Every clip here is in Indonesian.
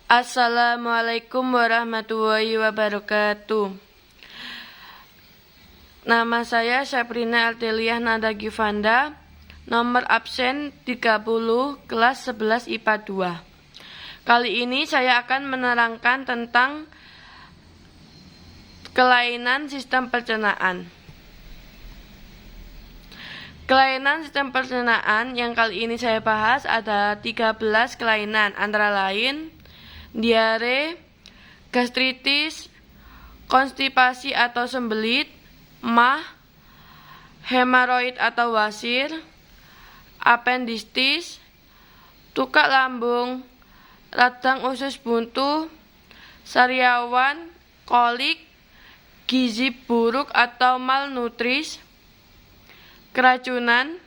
Assalamualaikum warahmatullahi wabarakatuh. Nama saya Sabrina Arteliah Nada Givanda, nomor absen 30, kelas 11 IPA 2. Kali ini saya akan menerangkan tentang kelainan sistem pencernaan. Kelainan sistem pencernaan yang kali ini saya bahas ada 13 kelainan, antara lain diare, gastritis, konstipasi atau sembelit, mah, hemoroid atau wasir, apendistis, tukak lambung, radang usus buntu, sariawan, kolik, gizi buruk atau malnutris, keracunan,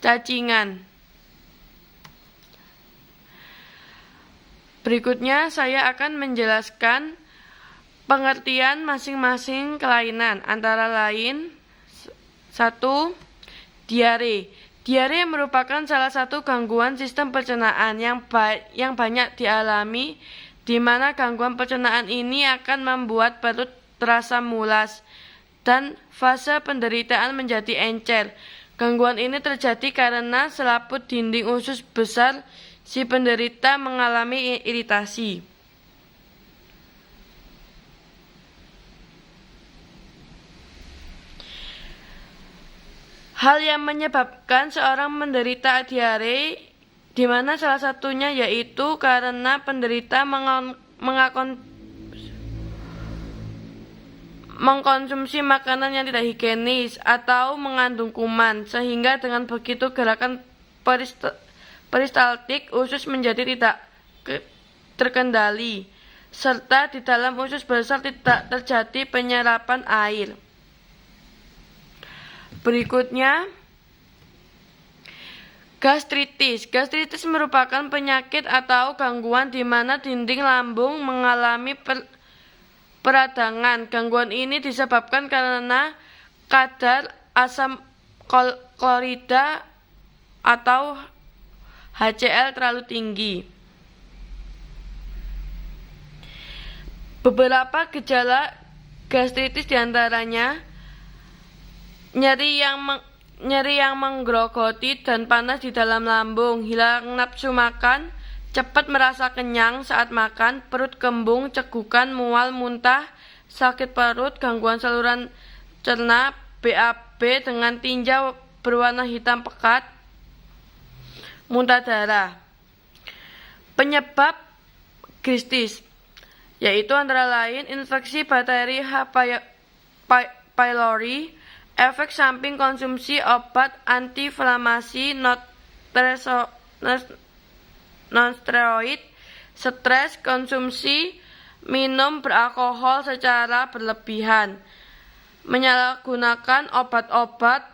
cacingan. Berikutnya saya akan menjelaskan pengertian masing-masing kelainan, antara lain 1. Diare. Diare merupakan salah satu gangguan sistem pencernaan yang banyak dialami, di mana gangguan pencernaan ini akan membuat perut terasa mulas dan fase penderitaan menjadi encer. Gangguan ini terjadi karena selaput dinding usus besar si penderita mengalami iritasi. Hal yang menyebabkan seorang menderita diare, di mana salah satunya yaitu karena penderita mengkonsumsi makanan yang tidak higienis atau mengandung kuman, sehingga dengan begitu gerakan peristaltik usus menjadi tidak terkendali, serta di dalam usus besar tidak terjadi penyerapan air. Berikutnya, gastritis. Gastritis merupakan penyakit atau gangguan di mana dinding lambung mengalami peradangan. Gangguan ini disebabkan karena kadar asam klorida atau HCl terlalu tinggi. Beberapa gejala gastritis diantaranya nyeri yang menggerogoti dan panas di dalam lambung, hilang nafsu makan, cepat merasa kenyang saat makan, perut kembung, cegukan, mual, muntah, sakit perut, gangguan saluran cerna, BAB dengan tinja berwarna hitam pekat, muntah darah. Penyebab gastritis yaitu antara lain infeksi bakteri H. pylori, efek samping konsumsi obat antiinflamasi non-steroid, stres, konsumsi minum beralkohol secara berlebihan, menyalahgunakan obat-obat,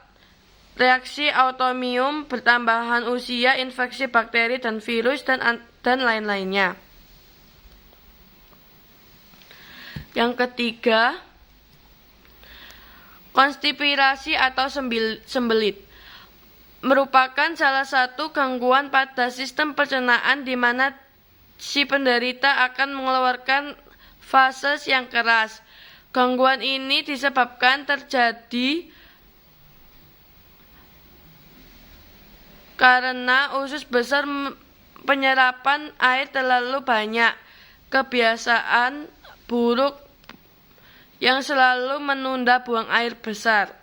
reaksi autoimun, bertambahan usia, infeksi bakteri dan virus, dan lain-lainnya. Yang ketiga, konstipasi atau sembelit merupakan salah satu gangguan pada sistem pencernaan di mana si penderita akan mengeluarkan fases yang keras. Gangguan ini disebabkan terjadi karena usus besar penyerapan air terlalu banyak, kebiasaan buruk yang selalu menunda buang air besar.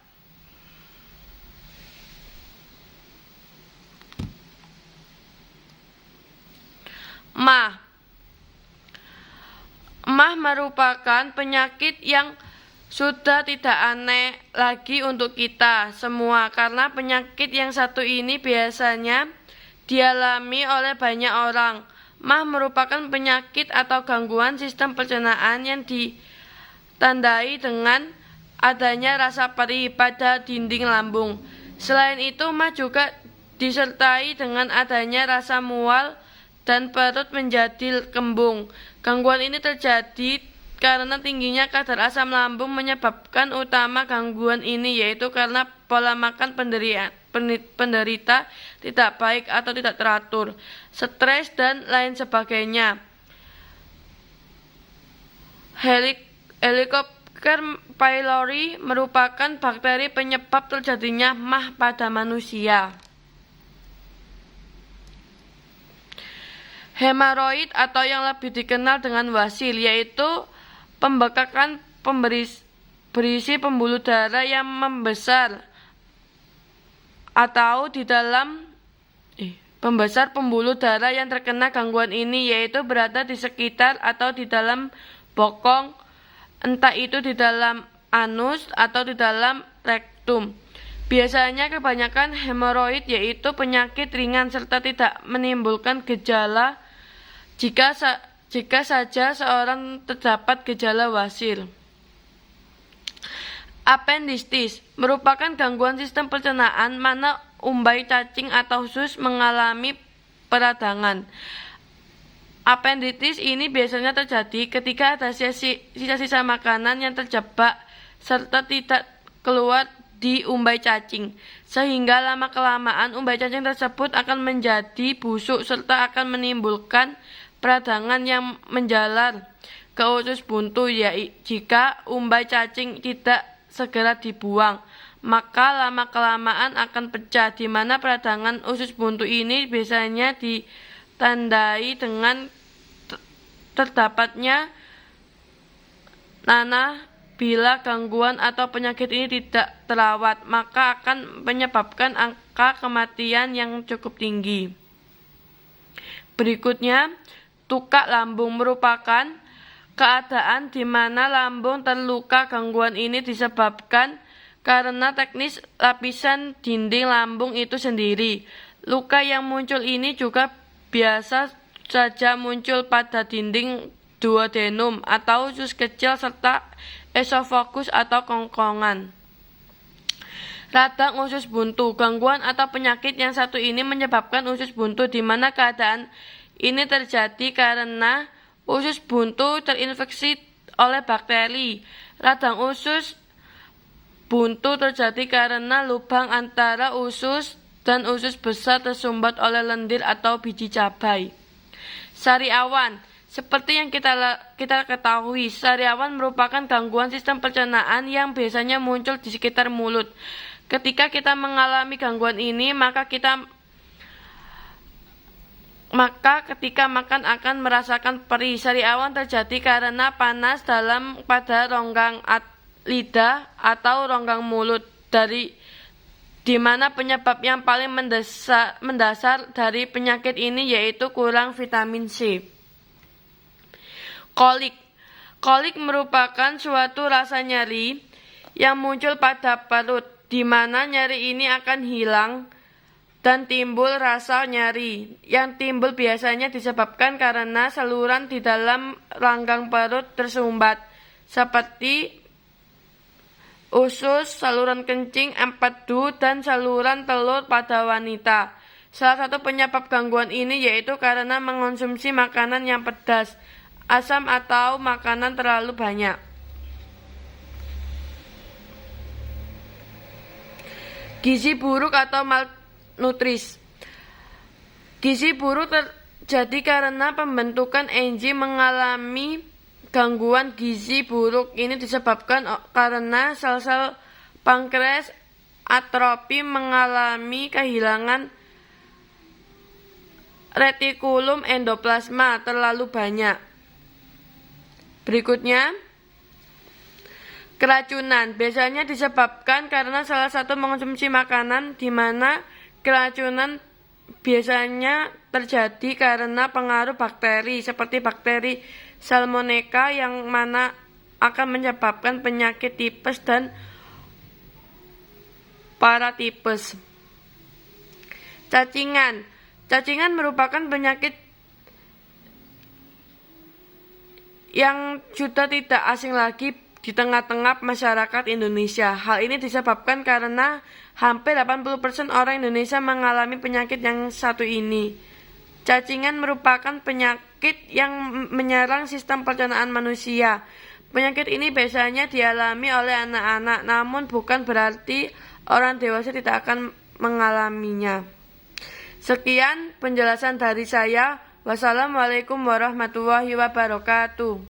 Mah merupakan penyakit yang sudah tidak aneh lagi untuk kita semua, karena penyakit yang satu ini biasanya dialami oleh banyak orang. Mah merupakan penyakit atau gangguan sistem pencernaan yang ditandai dengan adanya rasa perih pada dinding lambung. Selain itu, mah juga disertai dengan adanya rasa mual dan perut menjadi kembung. Gangguan ini terjadi karena tingginya kadar asam lambung menyebabkan utama gangguan ini, yaitu karena pola makan penderita tidak baik atau tidak teratur, stres, dan lain sebagainya. Helicobacter pylori merupakan bakteri penyebab terjadinya MAH pada manusia. Hemoroid atau yang lebih dikenal dengan wasil, yaitu pembekakan berisi pembuluh darah yang membesar atau di dalam pembesar pembuluh darah yang terkena gangguan ini, yaitu berada di sekitar atau di dalam bokong, entah itu di dalam anus atau di dalam rektum. Biasanya kebanyakan hemoroid yaitu penyakit ringan serta tidak menimbulkan gejala jika saja seorang terdapat gejala wasil. Appendistis merupakan gangguan sistem pencernaan mana umbai cacing atau usus mengalami peradangan. Appendistis ini biasanya terjadi ketika ada sisa-sisa makanan yang terjebak serta tidak keluar di umbai cacing, sehingga lama-kelamaan umbai cacing tersebut akan menjadi busuk serta akan menimbulkan peradangan yang menjalar ke usus buntu. Jika umbai cacing tidak segera dibuang, maka lama-kelamaan akan pecah, di mana peradangan usus buntu ini biasanya ditandai dengan terdapatnya nanah. Bila gangguan atau penyakit ini tidak terawat, maka akan menyebabkan angka kematian yang cukup tinggi. Berikutnya, tukak lambung merupakan keadaan di mana lambung terluka. Gangguan ini disebabkan karena teknis lapisan dinding lambung itu sendiri. Luka yang muncul ini juga biasa saja muncul pada dinding duodenum atau usus kecil serta esofagus atau kongkongan. Radang usus buntu. Gangguan atau penyakit yang satu ini menyebabkan usus buntu, di mana keadaan ini terjadi karena usus buntu terinfeksi oleh bakteri. Radang usus buntu terjadi karena lubang antara usus dan usus besar tersumbat oleh lendir atau biji cabai. Sariawan. Seperti yang kita ketahui, sariawan merupakan gangguan sistem pencernaan yang biasanya muncul di sekitar mulut. Ketika kita mengalami gangguan ini, maka ketika makan akan merasakan perih. Sariawan terjadi karena panas pada ronggang lidah atau ronggang mulut, di mana penyebab yang paling mendasar dari penyakit ini yaitu kurang vitamin C. Kolik merupakan suatu rasa nyeri yang muncul pada perut, di mana nyeri ini akan hilang dan timbul rasa nyeri yang timbul biasanya disebabkan karena saluran di dalam ronggang perut tersumbat, seperti usus, saluran kencing, empedu, dan saluran telur pada wanita. Salah satu penyebab gangguan ini yaitu karena mengonsumsi makanan yang pedas, asam, atau makanan terlalu banyak. Gizi buruk atau malnutris. Gizi buruk terjadi karena pembentukan enzim mengalami gangguan gizi buruk. Ini disebabkan karena sel-sel pankreas atrofi mengalami kehilangan retikulum endoplasma terlalu banyak. Berikutnya, keracunan biasanya disebabkan karena salah satu mengonsumsi makanan, di mana keracunan biasanya terjadi karena pengaruh bakteri seperti bakteri Salmonella yang mana akan menyebabkan penyakit tipes dan paratipes. Cacingan merupakan penyakit yang sudah tidak asing lagi di tengah-tengah masyarakat Indonesia. Hal ini disebabkan karena hampir 80% orang Indonesia mengalami penyakit yang satu ini. Cacingan merupakan penyakit yang menyerang sistem pencernaan manusia. Penyakit ini biasanya dialami oleh anak-anak, namun bukan berarti orang dewasa tidak akan mengalaminya. Sekian penjelasan dari saya. Wassalamualaikum warahmatullahi wabarakatuh.